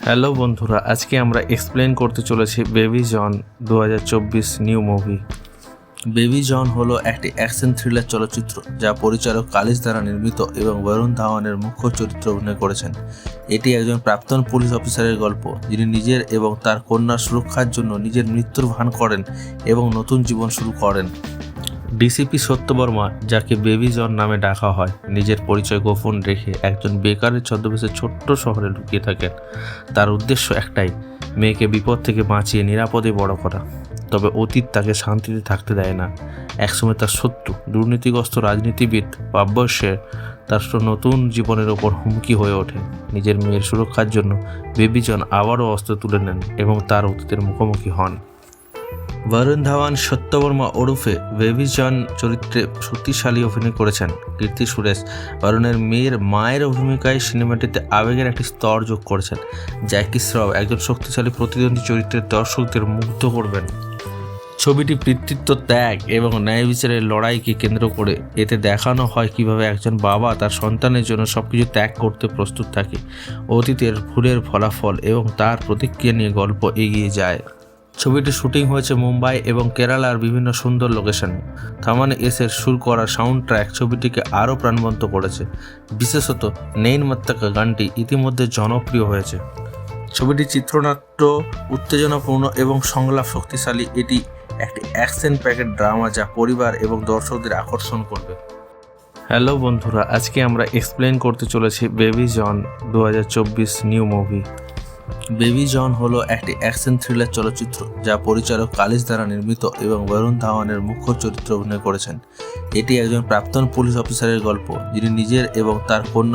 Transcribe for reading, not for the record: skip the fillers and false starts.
Hello বন্ধুরা, আজকে আমরা এক্সপ্লেন করতে চলেছি বেবি জন 2024 নিউ মুভি। বেবি জন হলো একটি অ্যাকশন থ্রিলার চলচ্চিত্র যা পরিচালক কালিস দ্বারা নির্মিত এবং বরুণ ধাওয়ানের মুখ্য চরিত্রে অভিনয় করেছেন। এটি একজন প্রাক্তন পুলিশ অফিসারের গল্প, যিনি নিজের এবং তার কন্যার সুরক্ষার জন্য নিজের মৃত্যুর ভান করেন এবং নতুন জীবন শুরু করেন। ডিসিপি সত্যবর্মা, যাকে বেবি জন নামে ডাকা হয়, নিজের পরিচয় গোপন রেখে একজন বেকারের ছদ্মবেশে ছোট্ট শহরে লুকিয়ে থাকেন। তার উদ্দেশ্য একটাই, মেয়েকে বিপদ থেকে বাঁচিয়ে নিরাপদে বড় করা। তবে অতীত তাকে শান্তিতে থাকতে দেয় না। একসময় তার শত্রু, দুর্নীতিগ্রস্ত রাজনীতিবিদ পাব্যসের তার নতুন জীবনের ওপর হুমকি হয়ে ওঠে। নিজের মেয়ের সুরক্ষার জন্য বেবি জন আবারও অস্ত্র তুলে নেন এবং তার অতীতের মুখোমুখি হন। বরুণ ধাওয়ান সত্যবর্মা ওরফে বেবি জন চরিত্রে শক্তিশালী অভিনয় করেছেন। কীর্তি সুরেশ বরুণের মেয়ের মায়ের ভূমিকায় সিনেমাটিতে আবেগের একটি স্তর যোগ করেছেন। জ্যাকি শ্রফ একজন শক্তিশালী প্রতিদ্বন্দ্বী চরিত্রের দর্শকদের মুগ্ধ করবেন। ছবিটি পিতৃত্ব, ত্যাগ এবং ন্যায় বিচারের লড়াইকে কেন্দ্র করে। এতে দেখানো হয় কিভাবে একজন বাবা তার সন্তানের জন্য সবকিছু ত্যাগ করতে প্রস্তুত থাকে। অতীতের ভুলের ফলাফল এবং তার প্রতিক্রিয়া নিয়ে গল্প এগিয়ে যায়। ছবিটির শুটিং হয়েছে মুম্বাই এবং কেরালার বিভিন্ন সুন্দর লোকেশনে। থামান এসের সুর করা সাউন্ড ট্র্যাক ছবিটিকে আরও প্রাণবন্ত করেছে। বিশেষত নেইন মাত্তাকা গানটি ইতিমধ্যে জনপ্রিয় হয়েছে। ছবিটি চিত্রনাট্য উত্তেজনাপূর্ণ এবং সংলাপ শক্তিশালী। এটি একটি অ্যাকশন প্যাকেট ড্রামা যা পরিবার এবং দর্শকদের আকর্ষণ করবে। হ্যালো বন্ধুরা, আজকে আমরা এক্সপ্লেন করতে চলেছি বেবি জন 2024 নিউ মুভি। বেবি জন হলো একটি অ্যাকশন থ্রিলার চলচ্চিত্র যা পরিচালক কালিস দ্বারা নির্মিত এবং বরুণ ধাওয়ানের মুখ্য চরিত্রে অভিনয় করেছেন। এটি একজন প্রাক্তন পুলিশ অফিসারের গল্প, যিনি নিজের এবং তার কন্যা